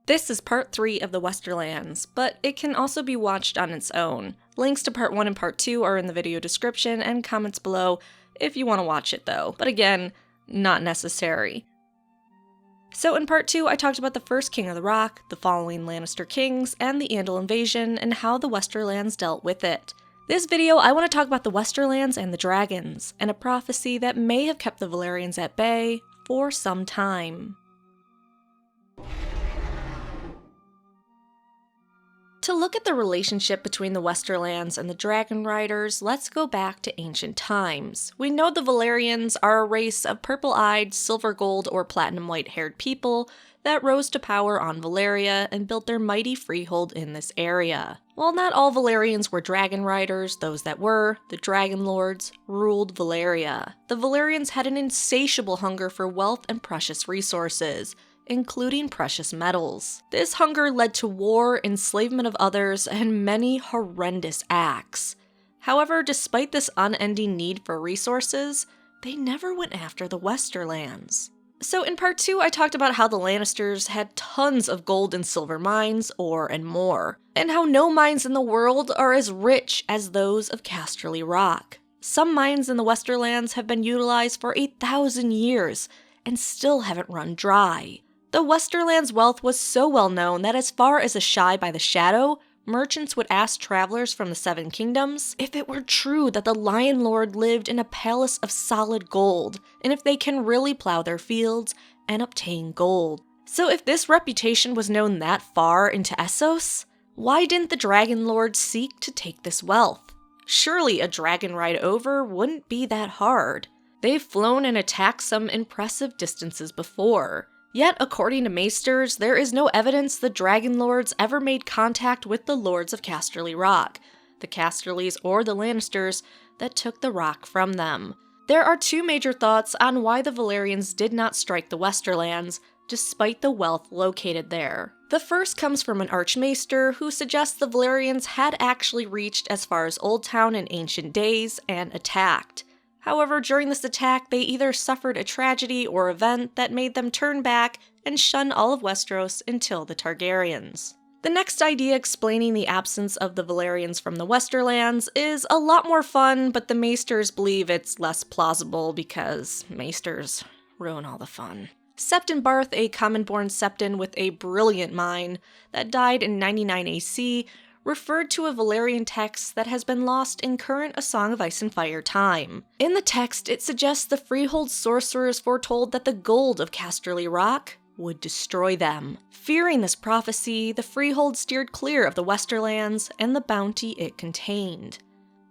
This is part 3 of the Westerlands, but it can also be watched on its own. Links to part 1 and part 2 are in the video description and comments below if you want to watch it though, but again, not necessary. So in part 2, I talked about the first King of the Rock, the following Lannister kings, and the Andal invasion, and how the Westerlands dealt with it. This video, I want to talk about the Westerlands and the Dragons, and a prophecy that may have kept the Valyrians at bay for some time. To look at the relationship between the Westerlands and the Dragon Riders, let's go back to ancient times. We know the Valyrians are a race of purple-eyed, silver gold, or platinum white-haired people that rose to power on Valyria and built their mighty freehold in this area. While not all Valyrians were Dragon Riders, those that were, the Dragon Lords, ruled Valyria. The Valyrians had an insatiable hunger for wealth and precious resources, including precious metals. This hunger led to war, enslavement of others, and many horrendous acts. However, despite this unending need for resources, they never went after the Westerlands. So in part 2, I talked about how the Lannisters had tons of gold and silver mines, ore, and more, and how no mines in the world are as rich as those of Casterly Rock. Some mines in the Westerlands have been utilized for 8,000 years and still haven't run dry. The Westerlands' wealth was so well known that as far as Ashai by the Shadow, merchants would ask travelers from the Seven Kingdoms if it were true that the Lion Lord lived in a palace of solid gold, and if they can really plow their fields and obtain gold. So if this reputation was known that far into Essos, why didn't the Dragon Lord seek to take this wealth? Surely a dragon ride over wouldn't be that hard. They've flown and attacked some impressive distances before. Yet, according to Maesters, there is no evidence the Dragon Lords ever made contact with the Lords of Casterly Rock, the Casterlys or the Lannisters that took the rock from them. There are two major thoughts on why the Valyrians did not strike the Westerlands, despite the wealth located there. The first comes from an Archmaester who suggests the Valyrians had actually reached as far as Old Town in ancient days and attacked. However, during this attack, they either suffered a tragedy or event that made them turn back and shun all of Westeros until the Targaryens. The next idea explaining the absence of the Valyrians from the Westerlands is a lot more fun, but the Maesters believe it's less plausible because Maesters ruin all the fun. Septon Barth, a common-born Septon with a brilliant mind that died in 99 AC, referred to a Valyrian text that has been lost in current A Song of Ice and Fire time. In the text, it suggests the Freehold sorcerers foretold that the gold of Casterly Rock would destroy them. Fearing this prophecy, the Freehold steered clear of the Westerlands and the bounty it contained.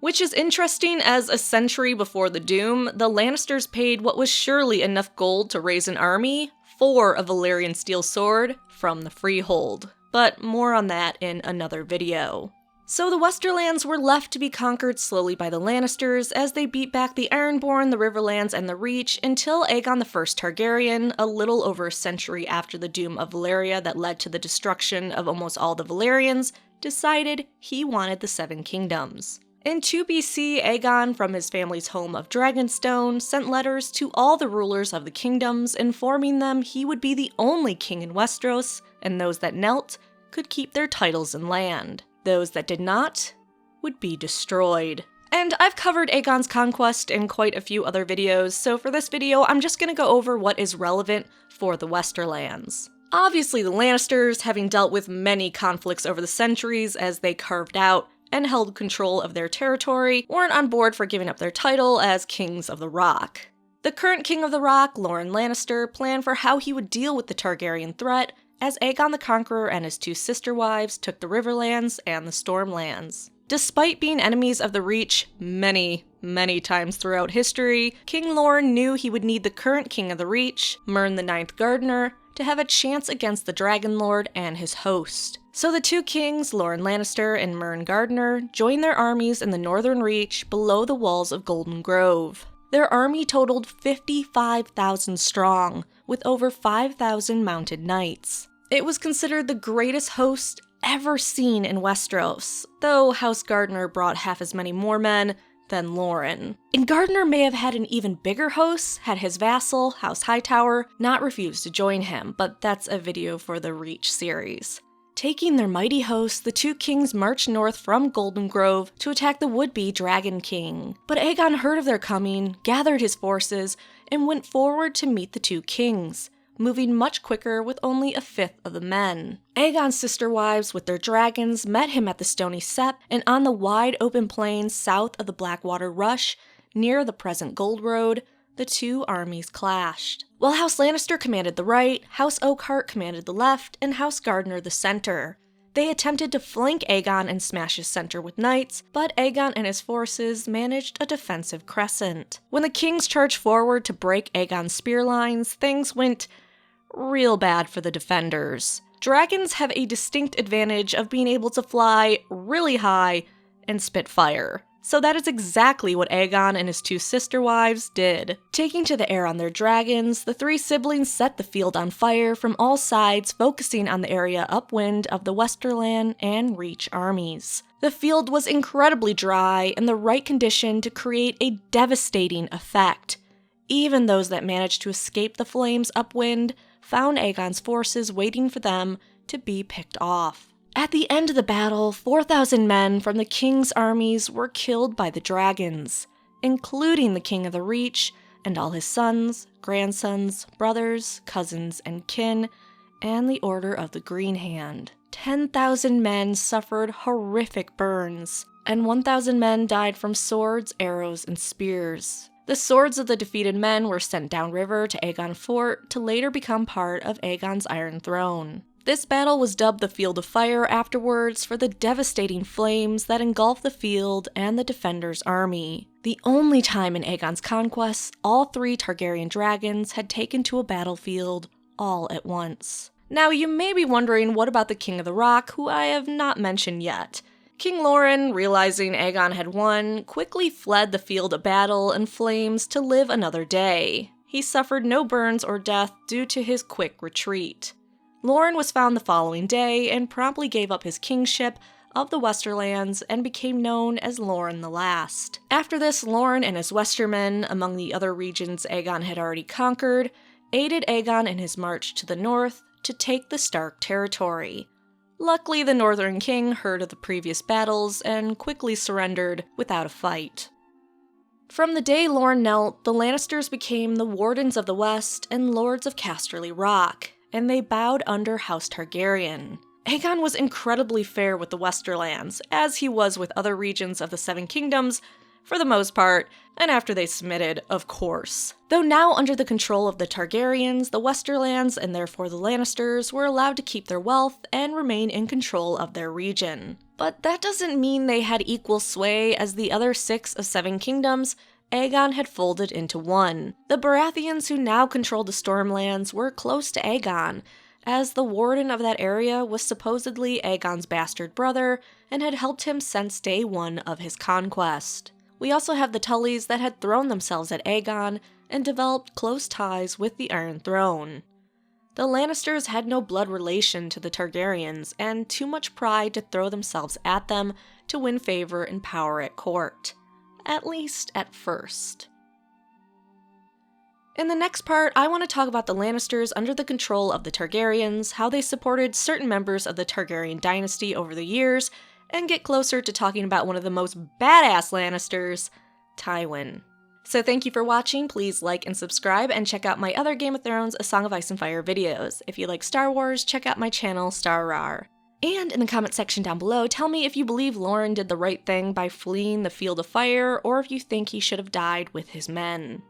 Which is interesting, as a century before the Doom, the Lannisters paid what was surely enough gold to raise an army for a Valyrian steel sword from the Freehold. But more on that in another video. So the Westerlands were left to be conquered slowly by the Lannisters as they beat back the Ironborn, the Riverlands, and the Reach until Aegon I Targaryen, a little over a century after the doom of Valyria that led to the destruction of almost all the Valyrians, decided he wanted the Seven Kingdoms. In 2 BC, Aegon, from his family's home of Dragonstone, sent letters to all the rulers of the kingdoms informing them he would be the only king in Westeros, and those that knelt could keep their titles and land. Those that did not would be destroyed. And I've covered Aegon's conquest in quite a few other videos, so for this video I'm just going to go over what is relevant for the Westerlands. Obviously the Lannisters, having dealt with many conflicts over the centuries as they carved out and held control of their territory, weren't on board for giving up their title as Kings of the Rock. The current King of the Rock, Loren Lannister, planned for how he would deal with the Targaryen threat as Aegon the Conqueror and his 2 sister wives took the Riverlands and the Stormlands. Despite being enemies of the Reach many times throughout history, King Loren knew he would need the current King of the Reach, Mern the Ninth Gardener, to have a chance against the Dragon Lord and his host. So the 2 kings, Loren Lannister and Mern Gardener, joined their armies in the Northern Reach below the walls of Golden Grove. Their army totaled 55,000 strong, with over 5,000 mounted knights. It was considered the greatest host ever seen in Westeros, though House Gardener brought half as many more men than Lauren. And Gardner may have had an even bigger host had his vassal, House Hightower, not refused to join him, but that's a video for the Reach series. Taking their mighty host, the two kings marched north from Golden Grove to attack the would-be Dragon King. But Aegon heard of their coming, gathered his forces, and went forward to meet the two kings, moving much quicker with only a fifth of the men. Aegon's sister wives with their dragons met him at the Stony Sept, and on the wide open plains south of the Blackwater Rush, near the present Gold Road, the two armies clashed. While House Lannister commanded the right, House Oakhart commanded the left, and House Gardner the center. They attempted to flank Aegon and smash his center with knights, but Aegon and his forces managed a defensive crescent. When the kings charged forward to break Aegon's spear lines, things went real bad for the defenders. Dragons have a distinct advantage of being able to fly really high and spit fire. So that is exactly what Aegon and his two sister wives did. Taking to the air on their dragons, the three siblings set the field on fire from all sides, focusing on the area upwind of the Westerland and Reach armies. The field was incredibly dry and the right condition to create a devastating effect. Even those that managed to escape the flames upwind found Aegon's forces waiting for them to be picked off. At the end of the battle, 4,000 men from the king's armies were killed by the dragons, including the king of the Reach and all his sons, grandsons, brothers, cousins, and kin, and the Order of the Green Hand. 10,000 men suffered horrific burns, and 1,000 men died from swords, arrows, and spears. The swords of the defeated men were sent downriver to Aegon Fort to later become part of Aegon's Iron Throne. This battle was dubbed the Field of Fire afterwards for the devastating flames that engulfed the field and the defenders' army. The only time in Aegon's conquests all three Targaryen dragons had taken to a battlefield all at once. Now you may be wondering what about the King of the Rock, who I have not mentioned yet. King Loren, realizing Aegon had won, quickly fled the field of battle and flames to live another day. He suffered no burns or death due to his quick retreat. Loren was found the following day and promptly gave up his kingship of the Westerlands and became known as Loren the Last. After this, Loren and his Westermen, among the other regions Aegon had already conquered, aided Aegon in his march to the north to take the Stark territory. Luckily, the Northern King heard of the previous battles and quickly surrendered without a fight. From the day Loren knelt, the Lannisters became the Wardens of the West and Lords of Casterly Rock, and they bowed under House Targaryen. Aegon was incredibly fair with the Westerlands, as he was with other regions of the Seven Kingdoms, for the most part, and after they submitted, of course. Though now under the control of the Targaryens, the Westerlands, and therefore the Lannisters, were allowed to keep their wealth and remain in control of their region. But that doesn't mean they had equal sway, as the other 6 of 7 kingdoms Aegon had folded into one. The Baratheons who now controlled the Stormlands were close to Aegon, as the warden of that area was supposedly Aegon's bastard brother and had helped him since day one of his conquest. We also have the Tullys that had thrown themselves at Aegon and developed close ties with the Iron Throne. The Lannisters had no blood relation to the Targaryens and too much pride to throw themselves at them to win favor and power at court. At least at first. In the next part, I want to talk about the Lannisters under the control of the Targaryens, how they supported certain members of the Targaryen dynasty over the years, and get closer to talking about one of the most badass Lannisters, Tywin. So thank you for watching, please like and subscribe, and check out my other Game of Thrones A Song of Ice and Fire videos. If you like Star Wars, check out my channel, Starrar. And in the comment section down below, tell me if you believe Loren did the right thing by fleeing the Field of Fire, or if you think he should have died with his men.